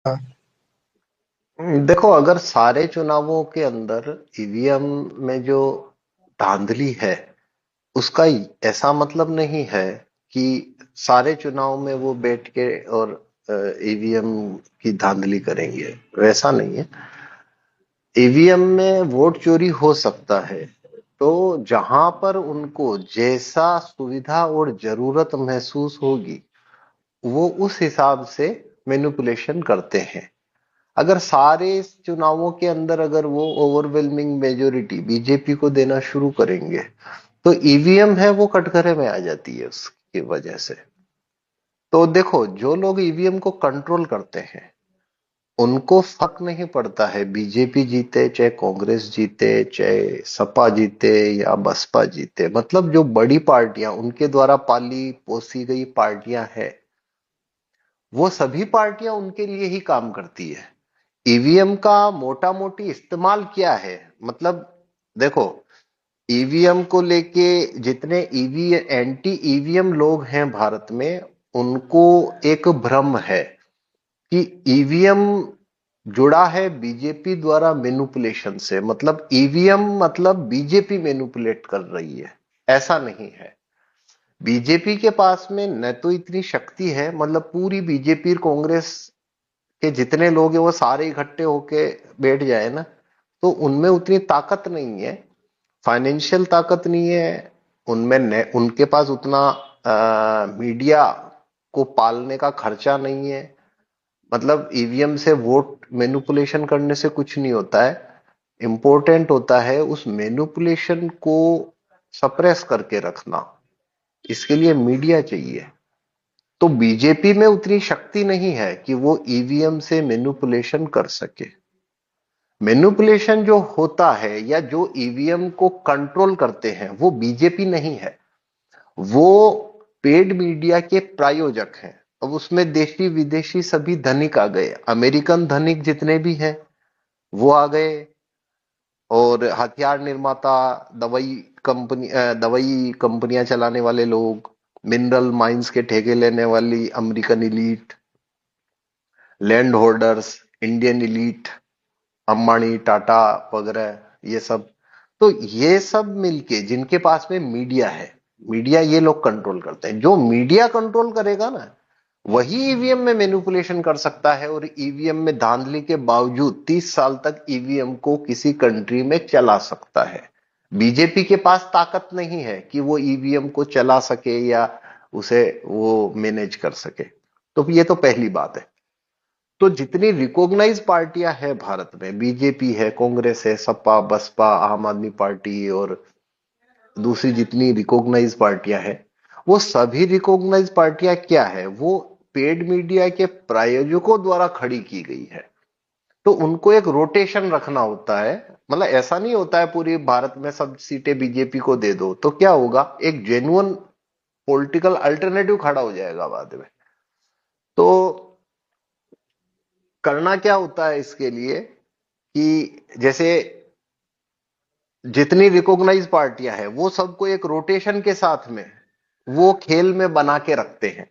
हाँ। देखो, अगर सारे चुनावों के अंदर ईवीएम में जो धांधली है उसका ऐसा मतलब नहीं है कि सारे चुनाव में वो बैठ के और ईवीएम की धांधली करेंगे। वैसा नहीं है। ईवीएम में वोट चोरी हो सकता है, तो जहां पर उनको जैसा सुविधा और जरूरत महसूस होगी वो उस हिसाब से मैनिपुलेशन करते हैं। अगर सारे चुनावों के अंदर अगर वो ओवरवेलमिंग मेजोरिटी बीजेपी को देना शुरू करेंगे तो ईवीएम है वो कटघरे में आ जाती है उसकी वजह से। तो देखो, जो लोग ईवीएम को कंट्रोल करते हैं उनको फर्क नहीं पड़ता है बीजेपी जीते चाहे कांग्रेस जीते चाहे सपा जीते या बसपा जीते। मतलब जो बड़ी पार्टियां उनके द्वारा पाली पोसी गई पार्टियां हैं वो सभी पार्टियां उनके लिए ही काम करती है। ईवीएम का मोटा मोटी इस्तेमाल क्या है? मतलब देखो, ईवीएम को लेके जितने ईवी एंटी ईवीएम लोग हैं भारत में उनको एक भ्रम है कि ईवीएम जुड़ा है बीजेपी द्वारा मैनिपुलेशन से। मतलब ईवीएम मतलब बीजेपी मैनिपुलेट कर रही है, ऐसा नहीं है। बीजेपी के पास में न तो इतनी शक्ति है, मतलब पूरी बीजेपी और कांग्रेस के जितने लोग हैं वो सारे इकट्ठे होके बैठ जाए ना तो उनमें उतनी ताकत नहीं है। फाइनेंशियल ताकत नहीं है उनमें, उनके पास उतना मीडिया को पालने का खर्चा नहीं है। मतलब ईवीएम से वोट मैनिपुलेशन करने से कुछ नहीं होता है। इंपॉर्टेंट होता है उस मैनिपुलेशन को सप्रेस करके रखना। इसके लिए मीडिया चाहिए। तो बीजेपी में उतनी शक्ति नहीं है कि वो ईवीएम से मैनिपुलेशन कर सके। मैनिपुलेशन जो होता है या जो ईवीएम को कंट्रोल करते हैं वो बीजेपी नहीं है, वो पेड मीडिया के प्रायोजक हैं। अब उसमें देशी विदेशी सभी धनिक आ गए, अमेरिकन धनिक जितने भी हैं वो आ गए। और हथियार निर्माता, दवाई दवाई कंपनियां चलाने वाले लोग, मिनरल माइंस के ठेके लेने वाली American elite, land holders, Indian elite, Ambani Tata वगैरह, ये सब। तो ये सब मिलके जिनके पास में मीडिया है, मीडिया ये लोग कंट्रोल करते हैं। जो मीडिया कंट्रोल करेगा ना वही ईवीएम में मैनिपुलेशन कर सकता है। और ईवीएम में धांधली के बावजूद 30 साल तक ईवीएम को किसी कंट्री में चला सकता है। बीजेपी के पास ताकत नहीं है कि वो ईवीएम को चला सके या उसे वो मैनेज कर सके। तो ये तो पहली बात है। तो जितनी रिकॉग्नाइज पार्टियां हैं भारत में, बीजेपी है, कांग्रेस है, सपा बसपा आम आदमी पार्टी और दूसरी जितनी रिकॉग्नाइज पार्टियां हैं, वो सभी रिकॉग्नाइज पार्टियां क्या है, वो पेड मीडिया के प्रायोजकों द्वारा खड़ी की गई है। तो उनको एक रोटेशन रखना होता है। मतलब ऐसा नहीं होता है पूरी भारत में सब सीटें बीजेपी को दे दो तो क्या होगा, एक जेन्युइन पॉलिटिकल अल्टरनेटिव खड़ा हो जाएगा बाद में। तो करना क्या होता है इसके लिए कि जैसे जितनी रिकॉग्नाइज पार्टियां हैं वो सबको एक रोटेशन के साथ में वो खेल में बना के रखते हैं।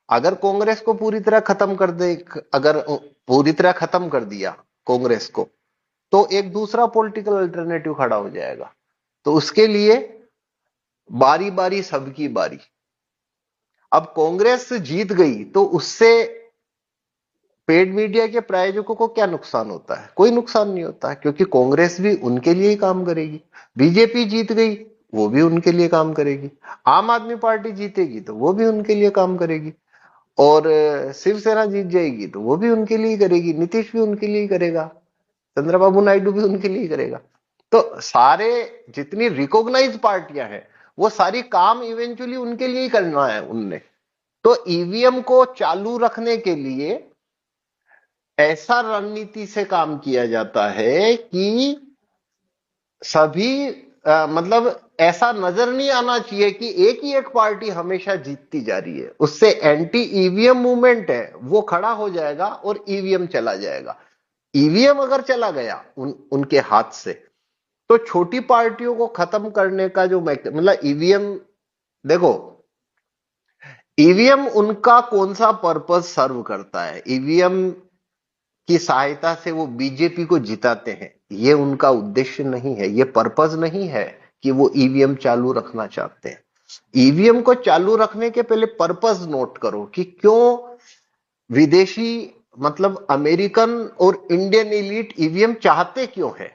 अगर कांग्रेस को पूरी तरह खत्म कर दे, अगर पूरी तरह खत्म कर दिया कांग्रेस को, तो एक दूसरा पॉलिटिकल अल्टरनेटिव खड़ा हो जाएगा। तो उसके लिए बारी बारी सबकी बारी। अब कांग्रेस जीत गई तो उससे पेड मीडिया के प्रायोजकों को क्या नुकसान होता है? कोई नुकसान नहीं होता है, क्योंकि कांग्रेस भी उनके लिए ही काम करेगी। बीजेपी जीत गई वो भी उनके लिए काम करेगी। आम आदमी पार्टी जीतेगी तो वो भी उनके लिए काम करेगी। और शिवसेना जीत जाएगी तो वो भी उनके लिए ही करेगी, नीतीश भी उनके लिए ही करेगा, चंद्रबाबू नायडू भी उनके लिए ही करेगा। तो सारे जितनी रिकॉग्नाइज पार्टियां हैं वो सारी काम इवेंचुअली उनके लिए ही करना है उनने। तो ईवीएम को चालू रखने के लिए ऐसा रणनीति से काम किया जाता है कि सभी मतलब ऐसा नजर नहीं आना चाहिए कि एक ही एक पार्टी हमेशा जीतती जा रही है। उससे एंटी ईवीएम मूवमेंट है वो खड़ा हो जाएगा और ईवीएम चला जाएगा। ईवीएम अगर चला गया उनके हाथ से तो छोटी पार्टियों को खत्म करने का जो मतलब ईवीएम, देखो ईवीएम उनका कौन सा पर्पस सर्व करता है? ईवीएम की सहायता से वो बीजेपी को जिताते हैं, ये उनका उद्देश्य नहीं है, ये पर्पस नहीं है कि वो ईवीएम चालू रखना चाहते हैं। ईवीएम को चालू रखने के पहले पर्पस नोट करो कि क्यों विदेशी, मतलब अमेरिकन और इंडियन एलीट ईवीएम चाहते क्यों है।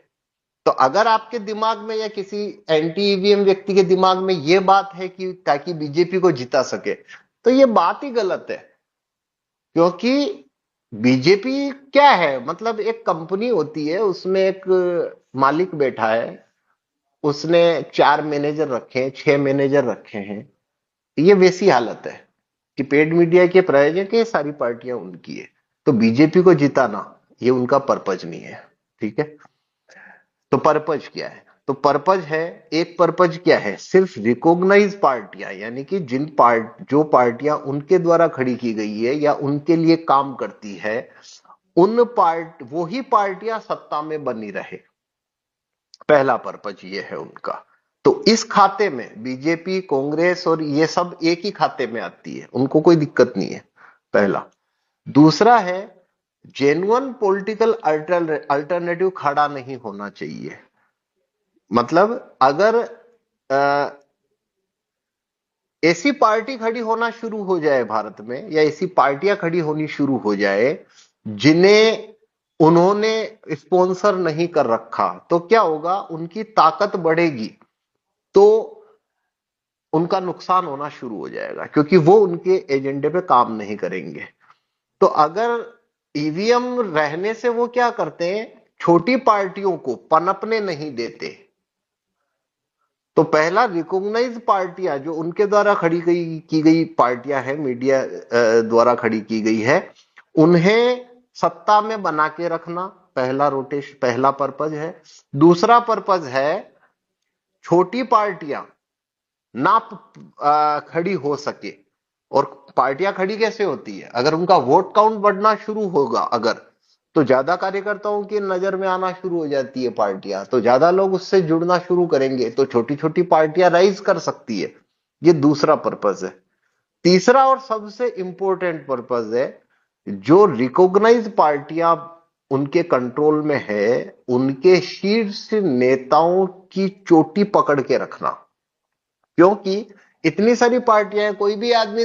तो अगर आपके दिमाग में या किसी एंटी ईवीएम व्यक्ति के दिमाग में यह बात है कि ताकि बीजेपी को जिता सके, तो ये बात ही गलत है। क्योंकि बीजेपी क्या है, मतलब एक कंपनी होती है, उसमें एक मालिक बैठा है, उसने 4 मैनेजर रखे हैं, 6 मैनेजर रखे हैं। ये वैसी हालत है कि पेड मीडिया के प्रायोजक ये सारी पार्टियां उनकी है। तो बीजेपी को जिताना ये उनका पर्पज नहीं है। ठीक है, तो पर्पज क्या है? तो पर्पज है, एक पर्पज क्या है, सिर्फ रिकॉग्नाइज पार्टियां, यानी कि जो पार्टियां उनके द्वारा खड़ी की गई है या उनके लिए काम करती है, वो ही पार्टियां सत्ता में बनी रहे। पहला पर्पज ये है उनका। तो इस खाते में बीजेपी, कांग्रेस और ये सब एक ही खाते में आती है, उनको कोई दिक्कत नहीं है, पहला। दूसरा है, जेन्युइन पॉलिटिकल अल्टरनेटिव खड़ा नहीं होना चाहिए। मतलब अगर ऐसी पार्टी खड़ी होना शुरू हो जाए भारत में, या ऐसी पार्टियां खड़ी होनी शुरू हो जाए जिन्हें उन्होंने स्पॉन्सर नहीं कर रखा, तो क्या होगा, उनकी ताकत बढ़ेगी, तो उनका नुकसान होना शुरू हो जाएगा, क्योंकि वो उनके एजेंडे पे काम नहीं करेंगे। तो अगर ईवीएम रहने से वो क्या करते हैं, छोटी पार्टियों को पनपने नहीं देते। तो पहला, रिकॉग्नाइज पार्टियां जो उनके द्वारा खड़ी की गई पार्टियां हैं, मीडिया द्वारा खड़ी की गई है, उन्हें सत्ता में बना के रखना, पहला पर्पज है। दूसरा पर्पज है, छोटी पार्टियां ना खड़ी हो सके। और पार्टियां खड़ी कैसे होती है, अगर उनका वोट काउंट बढ़ना शुरू होगा, अगर तो ज्यादा कार्यकर्ताओं की नजर में आना शुरू हो जाती है पार्टियां, तो ज्यादा लोग उससे जुड़ना शुरू करेंगे, तो छोटी छोटी पार्टियां राइज कर सकती है। ये दूसरा पर्पज है। तीसरा और सबसे इंपॉर्टेंट पर्पज है, जो रिकॉग्नाइज पार्टियां उनके कंट्रोल में है, उनके शीर्ष नेताओं की चोटी पकड़ के रखना। क्योंकि इतनी सारी पार्टियां हैं, कोई भी आदमी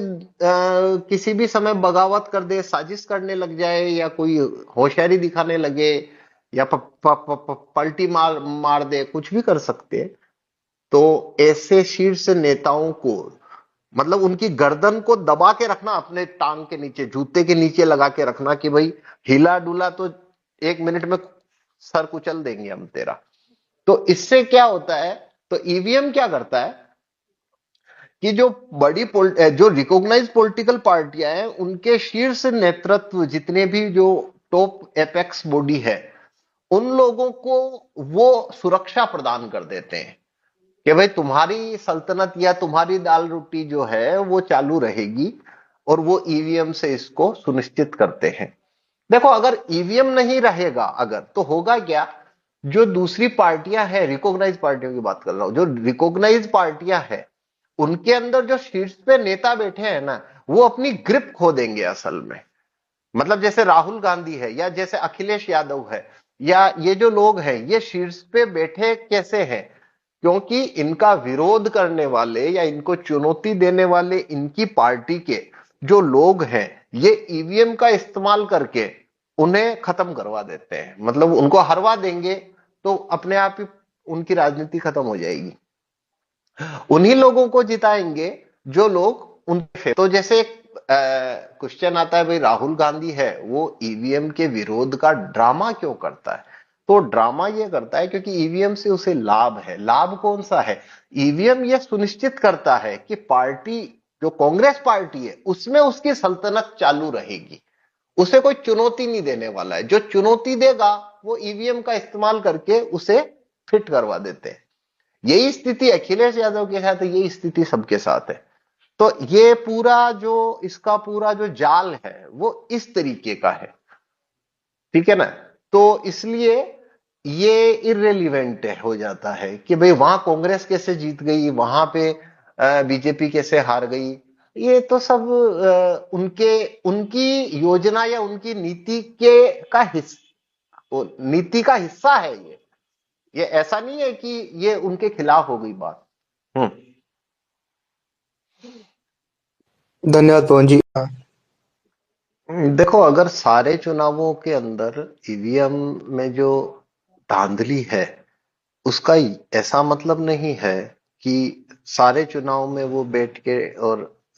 किसी भी समय बगावत कर दे, साजिश करने लग जाए, या कोई होशियारी दिखाने लगे, या पलटी मार मार दे, कुछ भी कर सकते हैं। तो ऐसे शीर्ष नेताओं को, मतलब उनकी गर्दन को दबा के रखना, अपने टांग के नीचे, जूते के नीचे लगा के रखना कि भाई हिला डुला तो 1 मिनट में सर कुचल देंगे हम तेरा। तो इससे क्या होता है, तो ईवीएम क्या करता है कि जो रिकॉग्नाइज पॉलिटिकल पार्टियां हैं, उनके शीर्ष नेतृत्व, जितने भी जो टॉप एपेक्स बॉडी है, उन लोगों को वो सुरक्षा प्रदान कर देते हैं कि भाई तुम्हारी सल्तनत या तुम्हारी दाल रोटी जो है वो चालू रहेगी, और वो ईवीएम से इसको सुनिश्चित करते हैं। देखो, अगर ईवीएम नहीं रहेगा, अगर, तो होगा क्या, जो दूसरी पार्टियां हैं, रिकॉग्नाइज पार्टियों की बात कर रहा हूं, जो रिकॉग्नाइज पार्टियां हैं, उनके अंदर जो शीर्ष पे नेता बैठे हैं ना, वो अपनी ग्रिप खो देंगे असल में। मतलब जैसे राहुल गांधी है, या जैसे अखिलेश यादव है, या ये जो लोग हैं, ये शीर्ष पे बैठे कैसे हैं, क्योंकि इनका विरोध करने वाले या इनको चुनौती देने वाले इनकी पार्टी के जो लोग हैं, ये ईवीएम का इस्तेमाल करके उन्हें खत्म करवा देते हैं, मतलब उनको हरवा देंगे, तो अपने आप ही उनकी राजनीति खत्म हो जाएगी। उन्हीं लोगों को जिताएंगे जो लोग उनके, तो जैसे एक क्वेश्चन आता है, भाई राहुल गांधी है, वो ईवीएम के विरोध का ड्रामा क्यों करता है? तो ड्रामा ये करता है क्योंकि ईवीएम से उसे लाभ है। लाभ कौन सा है? ईवीएम ये सुनिश्चित करता है कि पार्टी, जो कांग्रेस पार्टी है, उसमें उसकी सल्तनत चालू रहेगी, उसे कोई चुनौती नहीं देने वाला है। जो चुनौती देगा वो ईवीएम का इस्तेमाल करके उसे फिट करवा देते हैं। यही स्थिति अखिलेश यादव के साथ है, यही स्थिति सबके साथ है। तो ये इसका पूरा जो जाल है वो इस तरीके का है। ठीक है ना? तो इसलिए ये इररिलेवेंट हो जाता है कि भाई वहां कांग्रेस कैसे जीत गई, वहां पे बीजेपी कैसे हार गई। ये तो सब उनके उनकी योजना या उनकी नीति के का हिस्सा, नीति का हिस्सा है ये ऐसा नहीं है कि ये उनके खिलाफ हो गई बात। हम्म। धन्यवाद पवन जी। हाँ। देखो, अगर सारे चुनावों के अंदर ईवीएम में जो धांधली है उसका ऐसा मतलब नहीं है कि सारे चुनाव में वो बैठ के और